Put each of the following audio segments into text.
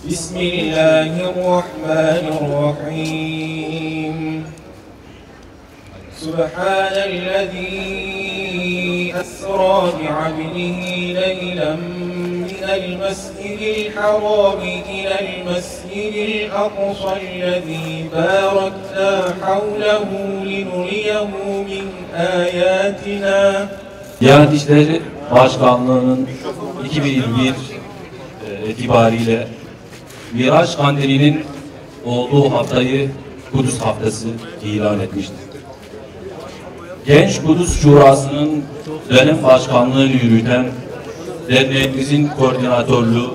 Bismillahirrahmanirrahim. Subhanellezî esrâ bi'abdihi leylen minel mescidil harâmi ilel mescidil aqsallezî bâreknâ havlehu linuriyehu min âyâtinâ. Diyanet İşleri Başkanlığı'nın 2021 itibariyle Miraç Kandili'nin olduğu haftayı Kudüs Haftası ilan etmiştir. Genç Kudüs Şurası'nın dönem başkanlığını yürüten derneğimizin koordinatörlüğü,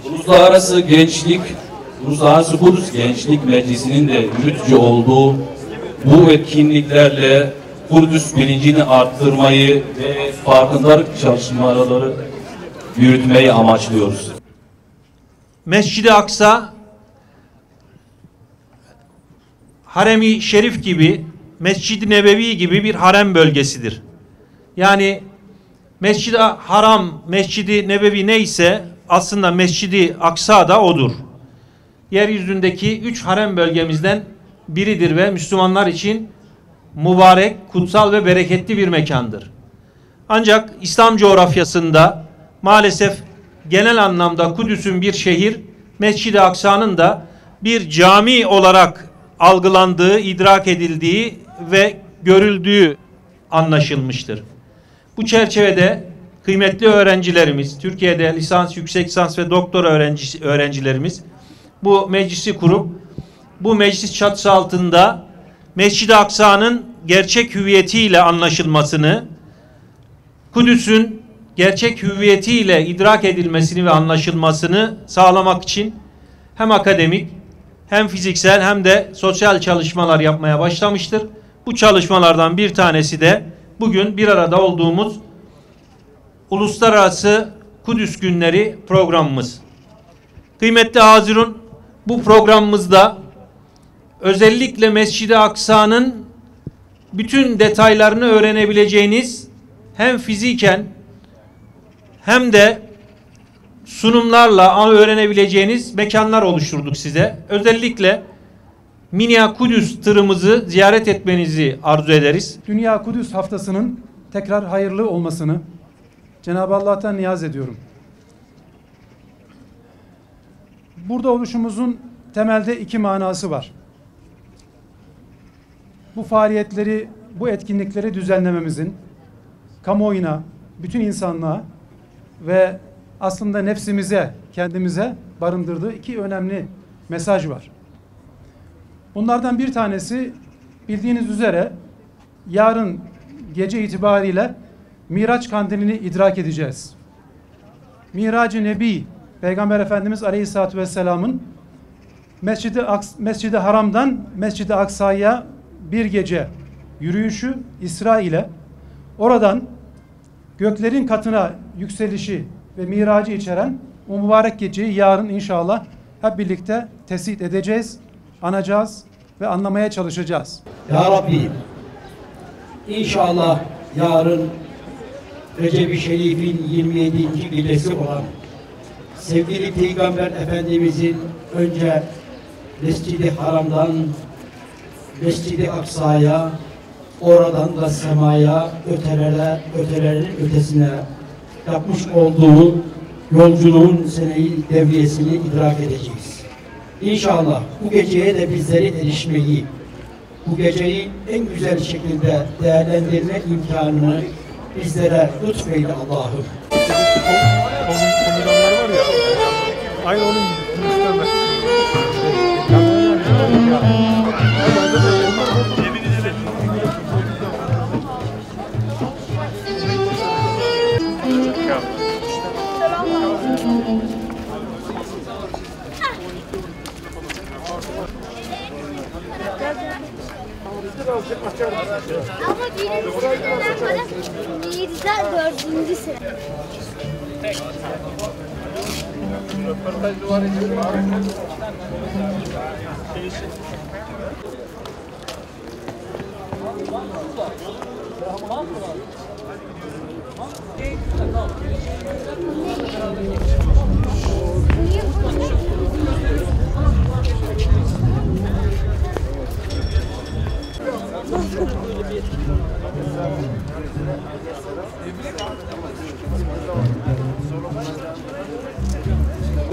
Uluslararası Kudüs Gençlik Meclisi'nin de yürütücü olduğu bu etkinliklerle Kudüs bilincini arttırmayı ve farkındalık çalışmaları yürütmeyi amaçlıyoruz. Mescid-i Aksa, Harem-i Şerif gibi, Mescid-i Nebevi gibi bir harem bölgesidir. Yani Mescid-i Haram, Mescid-i Nebevi neyse aslında Mescid-i Aksa da odur. Yeryüzündeki 3 harem bölgemizden biridir ve Müslümanlar için mübarek, kutsal ve bereketli bir mekandır. Ancak İslam coğrafyasında maalesef genel anlamda Kudüs'ün bir şehir, Mescid-i Aksa'nın da bir cami olarak algılandığı, idrak edildiği ve görüldüğü anlaşılmıştır. Bu çerçevede kıymetli öğrencilerimiz, Türkiye'de lisans, yüksek lisans ve doktora öğrencilerimiz bu meclisi kurup bu meclis çatısı altında Mescid-i Aksa'nın gerçek hüviyetiyle anlaşılmasını, Kudüs'ün gerçek hüviyetiyle idrak edilmesini ve anlaşılmasını sağlamak için hem akademik hem fiziksel hem de sosyal çalışmalar yapmaya başlamıştır. Bu çalışmalardan bir tanesi de bugün bir arada olduğumuz Uluslararası Kudüs Günleri programımız. Kıymetli Hazirun, bu programımızda özellikle Mescid-i Aksa'nın bütün detaylarını öğrenebileceğiniz hem fiziken hem de sunumlarla öğrenebileceğiniz mekanlar oluşturduk size. Özellikle Minya Kudüs tırımızı ziyaret etmenizi arzu ederiz. Dünya Kudüs Haftası'nın tekrar hayırlı olmasını Cenab-ı Allah'tan niyaz ediyorum. Burada oluşumuzun temelde 2 manası var. Bu faaliyetleri, bu etkinlikleri düzenlememizin kamuoyuna, bütün insanlığa ve aslında nefsimize, kendimize barındırdığı 2 önemli mesaj var. Bunlardan bir tanesi, bildiğiniz üzere yarın gece itibariyle Miraç Kandili'ni idrak edeceğiz. Mirac-ı Nebi, Peygamber Efendimiz Aleyhisselatü Vesselam'ın Mescid-i Haram'dan Mescid-i Aksa'ya bir gece yürüyüşü İsra ile oradan göklerin katına yükselişi ve miracı içeren o mübarek geceyi yarın inşallah hep birlikte tespit edeceğiz, anacağız ve anlamaya çalışacağız. Ya Rabbi, inşallah yarın Recep-i Şerif'in 27. gecesi olan sevgili Peygamber Efendimizin önce Mescid-i Haram'dan Mescid-i Aksa'ya, oradan da semaya, ötelerin ötesine yapmış olduğu yolculuğun seneyi devriyesini idrak edeceğiz. İnşallah bu geceye de bizleri erişmeyi, bu geceyi en güzel şekilde değerlendirme imkanını bizlere lütfeyle Allah'ım. Komutanlar var ya, aynı onun gibi. Ama birinci sırada para Mirza 4. sıra. Röportaj duvarı için var.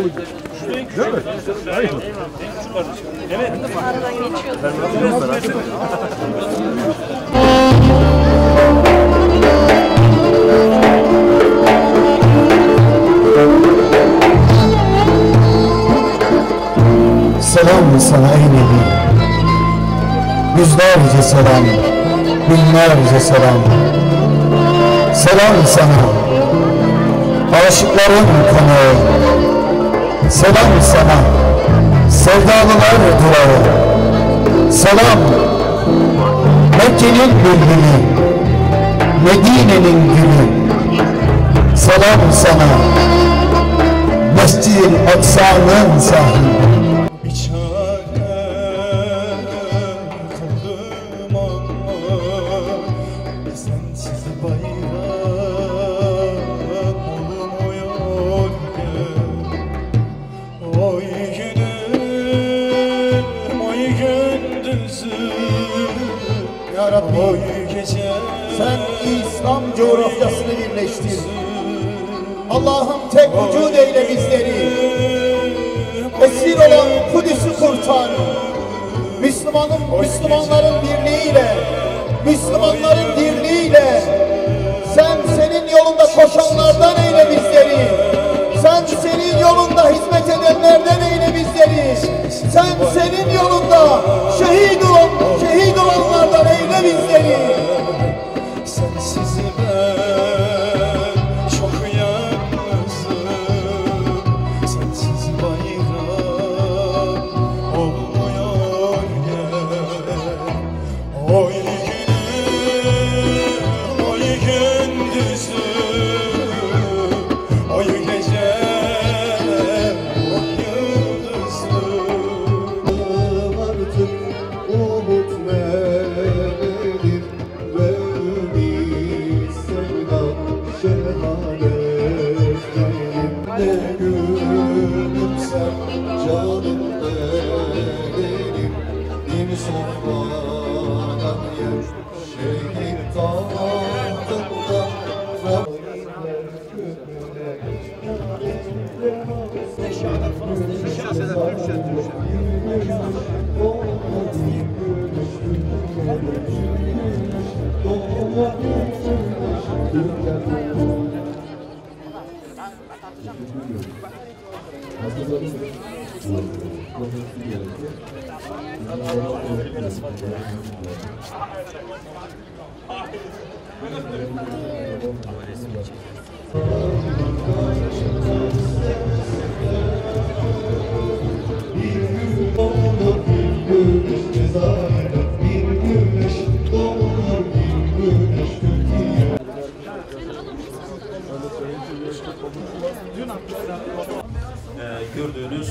Değil mi? Hayır. Evet. Aradan geçiyordu. Selam sana ey Nebi, yüzlerce selam, binlerce selam. Selam sana, aşıkların kanağı. Selam sana, sevdalılar durağı. Selam, Mekke'nin bülbülü, Medine'nin gülü. Selam sana, Mescid-i Aksa'nın sahibi. Ya Rabbi, sen İslam coğrafyasını birleştir. Allah'ım tek vücud eyle bizleri. Esir olan Kudüs'ü kurtar. Müslümanların birliğiyle, Müslümanların dirliğiyle sen senin yolunda koşanlardan eyle bizleri. Sen senin yolunda hizmet edenlerden eyle bizleri. Sen senin yolunda şehit olanlardan eyle bizleri. Sensiz ben çok yalnızım. Sensiz bayram olmuyor gel. Oy günüm, oy gündüzüm, oy gecem, oy yıldızım. Artık umut nedir ve ümit sevda şehadet benim. Ne gülümser canım benim, bir sofradan yer şehit tahtında. Gördüğünüz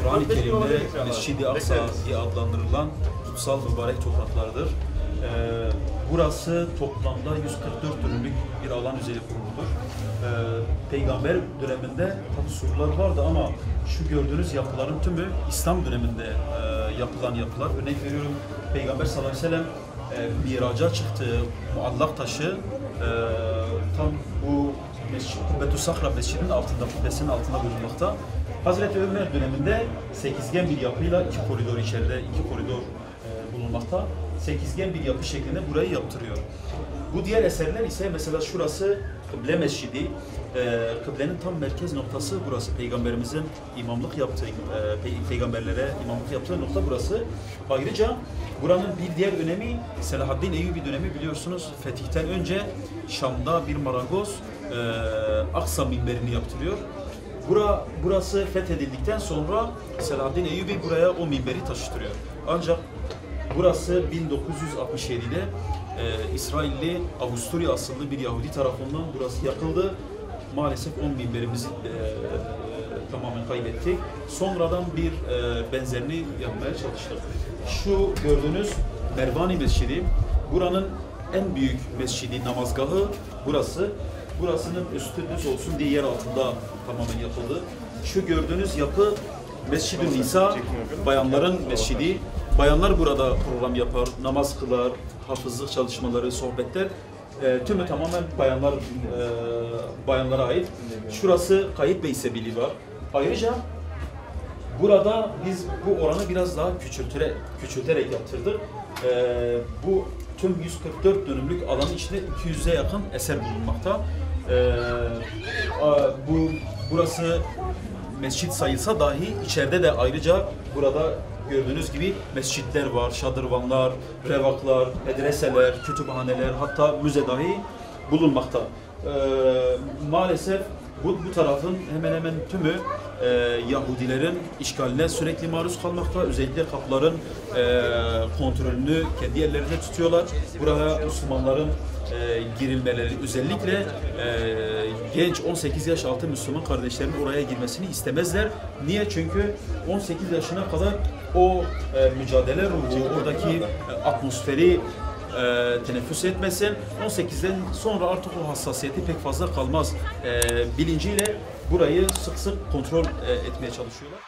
Kur'an-ı Kerim'de Mescid-i Aksa diye adlandırılan kutsal mübarek topraklardır. Burası toplamda 144 dönümlük bir alan üzeri kuruludur. Peygamber döneminde tabi surlar vardı ama şu gördüğünüz yapıların tümü İslam döneminde yapılan yapılar. Örnek veriyorum, Peygamber sallallahu aleyhi ve sellem miraca çıktığı muallak taşı tam bu Kubbetü Sahra mescidinin altında, kubbesinin altında bulunmakta. Hazreti Ömer döneminde sekizgen bir yapıyla iki koridor içeride, iki koridor bulunmakta. Sekizgen bir yapı şeklinde burayı yaptırıyor. Bu diğer eserler ise mesela şurası Kıble Mescidi. Kıblenin tam merkez noktası burası. Peygamberimizin imamlık yaptığı, peygamberlere imamlık yaptığı nokta burası. Ayrıca buranın bir diğer önemi Selahaddin Eyyubi dönemi, biliyorsunuz. Fetihten önce Şam'da bir marangoz Aksa minberini yaptırıyor. Burası fethedildikten sonra Selahaddin Eyyubi buraya o minberi taşıtırıyor. Ancak burası 1967'de İsrailli Avusturya asıllı bir Yahudi tarafından burası yakıldı. Maalesef 10 minberimizi tamamen kaybettik. Sonradan bir benzerini yapmaya çalıştık. Şu gördüğünüz Mervani Mescidi, buranın en büyük mescidi, namazgahı burası. Burasının üstü düz olsun diye yer altında tamamen yapıldı. Şu gördüğünüz yapı Mescid-i Nisa, bayanların mescidi. Bayanlar burada program yapar, namaz kılar, hafızlık çalışmaları, sohbetler. Tümü tamamen bayanlara ait. Şurası Kayıp Bey Sebili var. Ayrıca burada biz bu oranı biraz daha küçülterek yaptırdık. Bu tüm 144 dönümlük alanın içinde 200'e yakın eser bulunmakta. Burası mescit sayılsa dahi içeride de ayrıca burada gördüğünüz gibi mescitler var, şadırvanlar, revaklar, medreseler, kütüphaneler, hatta müze dahi bulunmakta. Maalesef bu tarafın hemen hemen tümü Yahudilerin işgaline sürekli maruz kalmakta. Özellikle kapıların kontrolünü kendi ellerinde tutuyorlar. Buraya Müslümanların girilmeleri, özellikle genç 18 yaş altı Müslüman kardeşlerin oraya girmesini istemezler. Niye? Çünkü 18 yaşına kadar o mücadele ruhu, oradaki atmosferi teneffüs etmesin. 18'den sonra artık o hassasiyeti pek fazla kalmaz bilinciyle burayı sık sık kontrol etmeye çalışıyorlar.